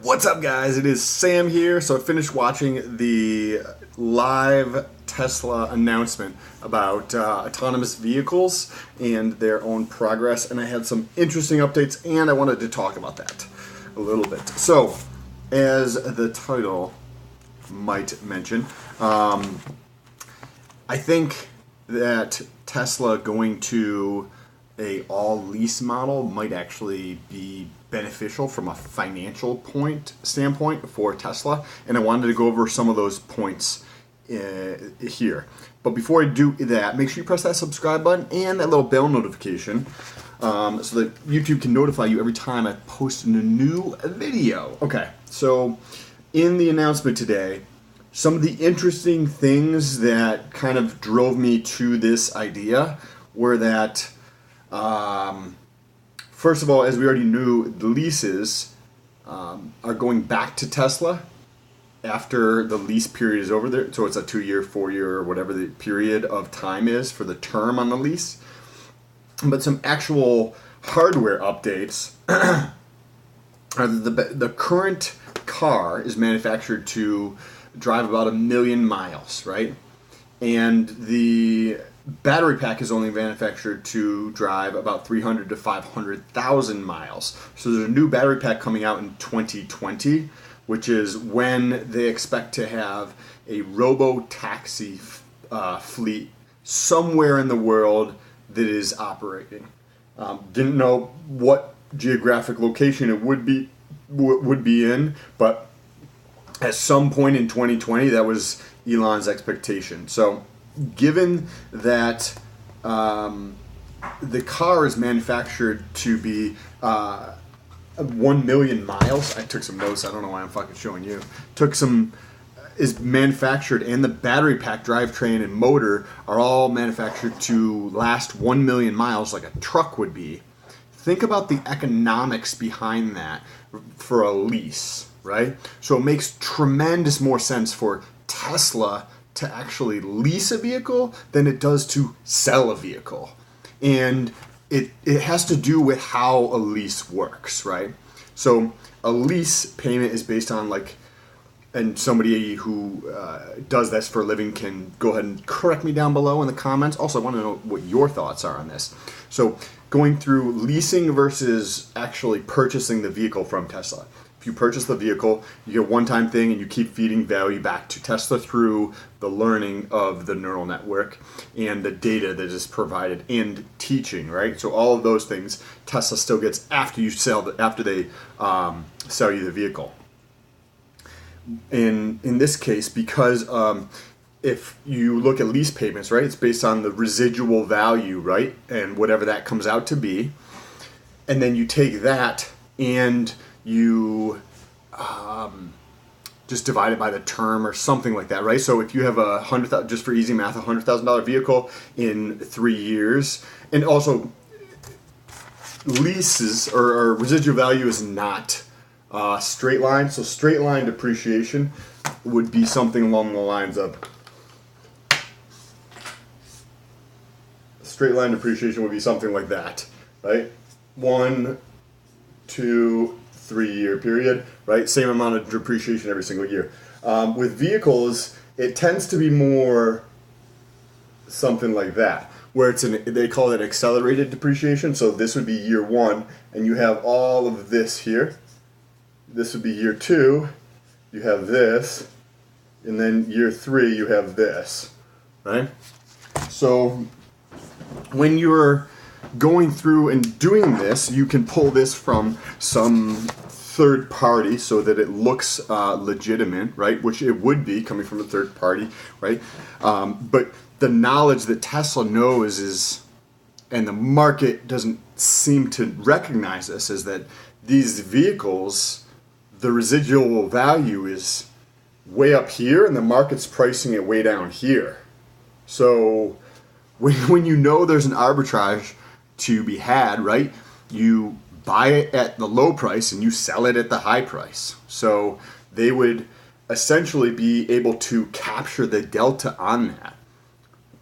What's up, guys? It is Sam here. So I finished watching the live Tesla announcement about autonomous vehicles and their own progress, and I had some interesting updates, and I wanted to talk about that a little bit. So, as the title might mention, I think that Tesla going to a all lease model might actually be beneficial from a financial standpoint for Tesla, and I wanted to go over some of those points here. But before I do that, make sure you press that subscribe button and that little bell notification so that YouTube can notify you every time I post a new video. Okay, so in the announcement today, some of the interesting things that kind of drove me to this idea were that first of all, as we already knew, the leases are going back to Tesla after the lease period is over there. So it's a 2-year, 4-year, or whatever the period of time is for the term on the lease. But some actual hardware updates are the current car is manufactured to drive about 1 million miles, right? And the battery pack is only manufactured to drive about 300 to 500,000 miles. So there's a new battery pack coming out in 2020, which is when they expect to have a robo-taxi fleet somewhere in the world that is operating. Didn't know what geographic location it would be in, but at some point in 2020, that was Elon's expectation. So given that the car is manufactured to be 1 million miles, I took some notes, I don't know why I'm fucking showing you, is manufactured, and the battery pack, drivetrain, and motor are all manufactured to last 1 million miles like a truck would be. Think about the economics behind that for a lease, right? So it makes tremendous more sense for Tesla to actually lease a vehicle than it does to sell a vehicle. And it has to do with how a lease works, right? So a lease payment is based on and somebody who does this for a living can go ahead and correct me down below in the comments. Also, I want to know what your thoughts are on this. So going through leasing versus actually purchasing the vehicle from Tesla. If you purchase the vehicle, you get a one-time thing and you keep feeding value back to Tesla through the learning of the neural network and the data that is provided and teaching, right? So all of those things Tesla still gets after they sell you the vehicle. In this case, because if you look at lease payments, right, it's based on the residual value, right, and whatever that comes out to be, and then you take that and you just divide it by the term or something like that, right? So if you have just for easy math, $100,000 vehicle in 3 years, and also leases or residual value is not straight line. So straight line depreciation would be something along the lines of something like that, right? 1, 2, 3-year period, right? Same amount of depreciation every single year. With vehicles, it tends to be more something like that, where they call it accelerated depreciation. So this would be year 1, and you have all of this here. This would be year 2, you have this, and then year 3, you have this, right? So when you're going through and doing this, you can pull this from some third party so that it looks legitimate, right? Which it would be coming from a third party, right? But the knowledge that Tesla knows and the market doesn't seem to recognize this, is that these vehicles, the residual value is way up here and the market's pricing it way down here. So when you know there's an arbitrage to be had, right, you buy it at the low price and you sell it at the high price. So they would essentially be able to capture the delta on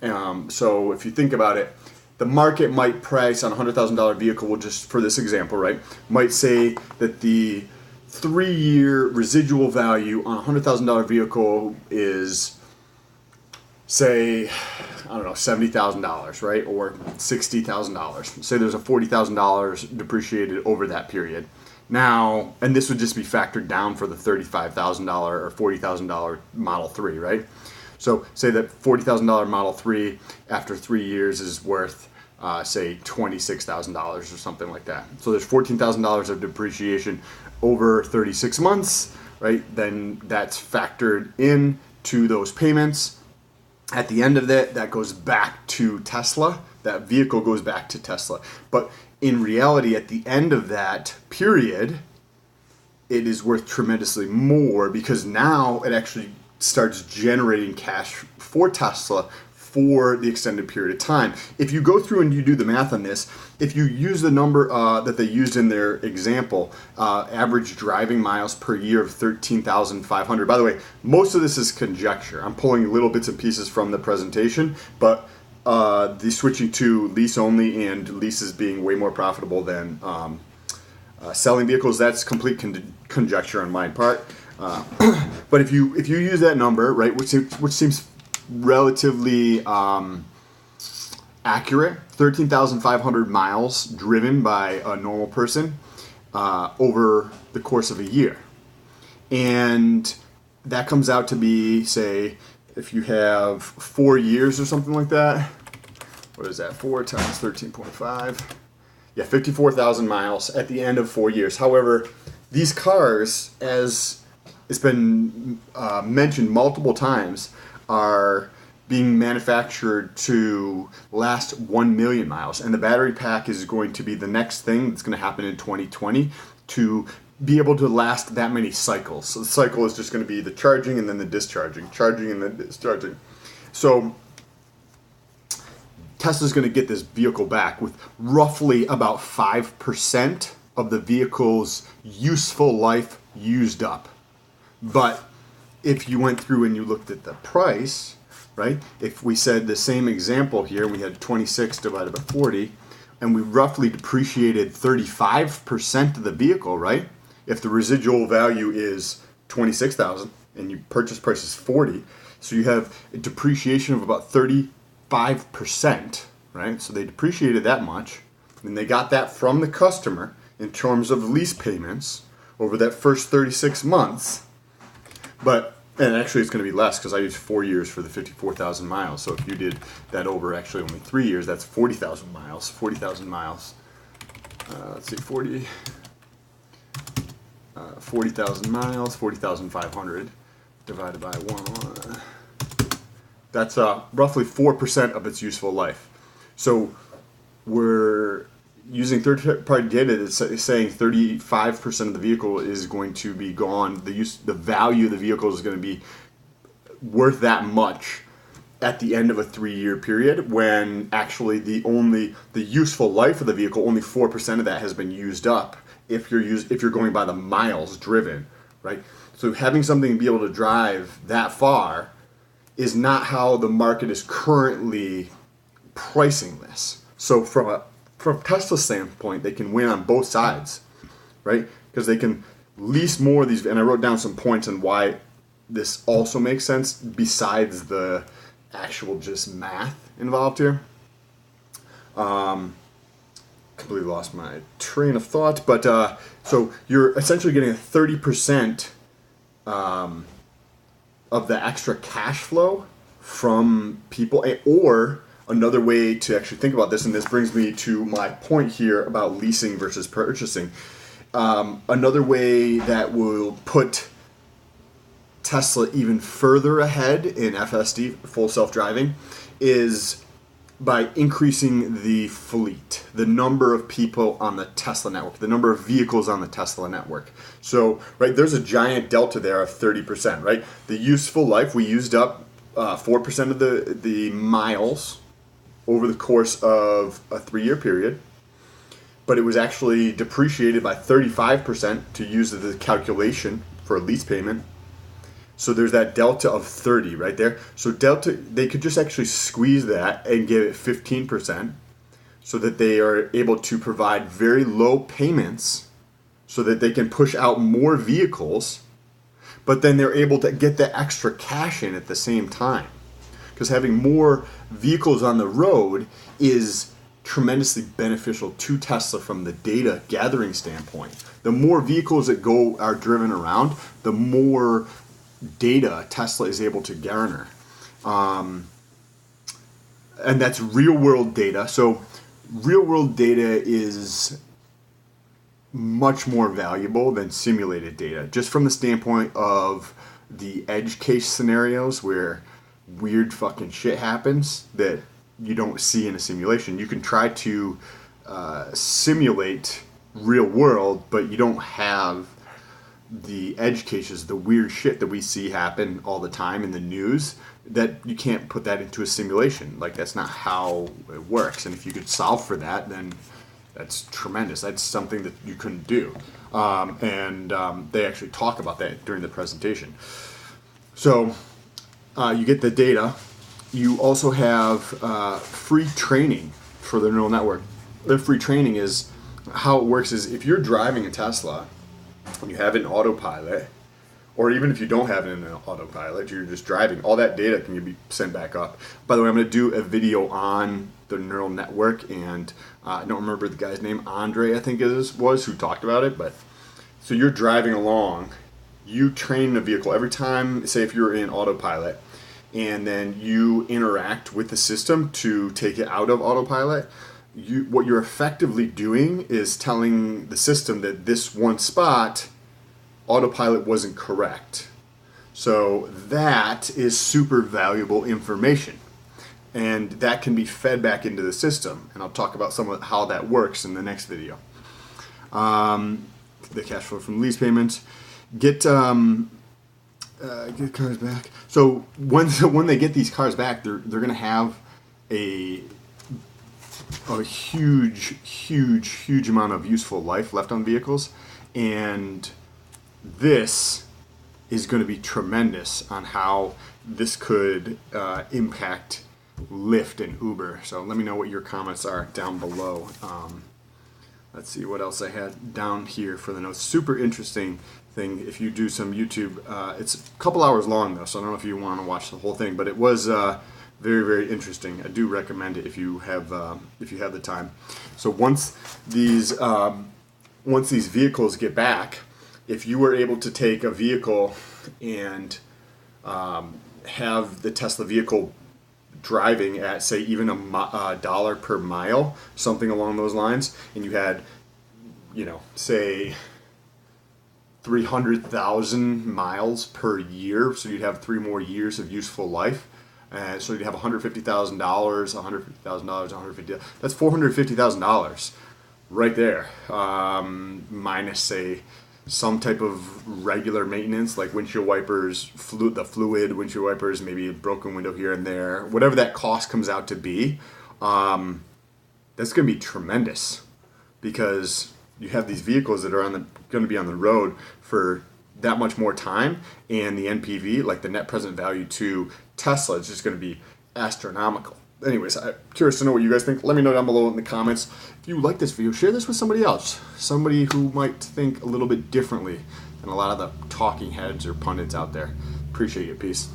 that. So if you think about it, the market might price on a $100,000 vehicle, just for this example, right, might say that the 3-year residual value on a $100,000 vehicle is, say, I don't know, $70,000, right? Or $60,000. Say there's a $40,000 depreciated over that period. Now, and this would just be factored down for the $35,000 or $40,000 Model 3, right? So say that $40,000 Model 3 after 3 years is worth, say, $26,000 or something like that. So there's $14,000 of depreciation over 36 months, right? Then that's factored in to those payments. At the end of that goes back to Tesla. That vehicle goes back to Tesla. But in reality, at the end of that period, it is worth tremendously more because now it actually starts generating cash for Tesla for the extended period of time. If you go through and you do the math on this, if you use the number that they used in their example, average driving miles per year of 13,500. By the way, most of this is conjecture. I'm pulling little bits and pieces from the presentation, but the switching to lease only and leases being way more profitable than selling vehicles, that's complete conjecture on my part. But if you use that number, right, which seems relatively accurate, 13,500 miles driven by a normal person over the course of a year. And that comes out to be, say, if you have 4 years or something like that, what is that, 4 times 13.5? Yeah, 54,000 miles at the end of 4 years. However, these cars, as it's been mentioned multiple times, are being manufactured to last 1 million miles. And the battery pack is going to be the next thing that's going to happen in 2020 to be able to last that many cycles. So the cycle is just going to be the charging and then the discharging, charging and then discharging. So Tesla's going to get this vehicle back with roughly about 5% of the vehicle's useful life used up. But if you went through and you looked at the price, right? If we said the same example here, we had 26 divided by 40, and we roughly depreciated 35% of the vehicle, right? If the residual value is 26,000 and your purchase price is 40, so you have a depreciation of about 35%, right? So they depreciated that much, and they got that from the customer in terms of lease payments over that first 36 months. And actually it's going to be less because I used 4 years for the 54,000 miles. So if you did that over actually only 3 years, that's 40,000 miles. 40,000 miles. Let's see, 40,000 miles, 40,500 divided by 1. That's roughly 4% of its useful life. So we're using third-party data that's saying 35% of the vehicle is going to be gone. The value of the vehicle is going to be worth that much at the end of a 3-year period, when actually the useful life of the vehicle, only 4% of that has been used up. If you're going by the miles driven, right? So having something be able to drive that far is not how the market is currently pricing this. So from Tesla's standpoint, they can win on both sides, right? Because they can lease more of these, and I wrote down some points on why this also makes sense besides the actual just math involved here. Completely lost my train of thought, but so you're essentially getting a 30% of the extra cash flow from people, or another way to actually think about this, and this brings me to my point here about leasing versus purchasing. Another way that will put Tesla even further ahead in FSD, full self-driving, is by increasing the fleet, the number of people on the Tesla network, the number of vehicles on the Tesla network. So, right, there's a giant delta there of 30%, right? The useful life, we used up 4% of the miles over the course of a 3-year period, but it was actually depreciated by 35% to use the calculation for a lease payment. So there's that delta of 30 right there. So delta, they could just actually squeeze that and give it 15% so that they are able to provide very low payments so that they can push out more vehicles, but then they're able to get the extra cash in at the same time. Because having more vehicles on the road is tremendously beneficial to Tesla from the data gathering standpoint. The more vehicles that are driven around, the more data Tesla is able to garner. And that's real world data. So real world data is much more valuable than simulated data, just from the standpoint of the edge case scenarios where weird fucking shit happens that you don't see in a simulation. You can try to simulate real world, but you don't have the edge cases, the weird shit that we see happen all the time in the news, that you can't put that into a simulation. Like, that's not how it works. And if you could solve for that, then that's tremendous. That's something that you couldn't do. They actually talk about that during the presentation. So you get the data. You also have free training for the neural network. The free training is, how it works is, if you're driving a Tesla and you have an autopilot, or even if you don't have it in an autopilot, you're just driving, all that data can be sent back up. By the way, I'm going to do a video on the neural network, and I don't remember the guy's name, Andre I think it was, who talked about it. But so you're driving along, you train the vehicle every time, say if you're in autopilot, and then you interact with the system to take it out of autopilot. What you're effectively doing is telling the system that this one spot, autopilot wasn't correct. So that is super valuable information, and that can be fed back into the system. And I'll talk about some of how that works in the next video. The cash flow from lease payments, get cars back. So when they get these cars back, they're going to have a huge amount of useful life left on vehicles, and this is going to be tremendous on how this could impact Lyft and Uber. So let me know what your comments are down below. Let's see what else I had down here for the notes. Super interesting thing if you do some YouTube. It's a couple hours long though, so I don't know if you want to watch the whole thing, but it was very interesting. I do recommend it if you have the time. So once these vehicles get back, if you were able to take a vehicle and have the Tesla vehicle driving at, say, even a dollar per mile, something along those lines, and you had, say 300,000 miles per year, so you'd have 3 more years of useful life. So you'd have $150,000, $150,000, that's $450,000 right there, minus, say, some type of regular maintenance, like windshield wipers, the fluid windshield wipers, maybe a broken window here and there, whatever that cost comes out to be. That's going to be tremendous, because you have these vehicles that are going to be on the road for that much more time, and the NPV, like the net present value to Tesla, is just going to be astronomical. Anyways, I'm curious to know what you guys think. Let me know down below in the comments. If you like this video, share this with somebody else. Somebody who might think a little bit differently than a lot of the talking heads or pundits out there. Appreciate you. Peace.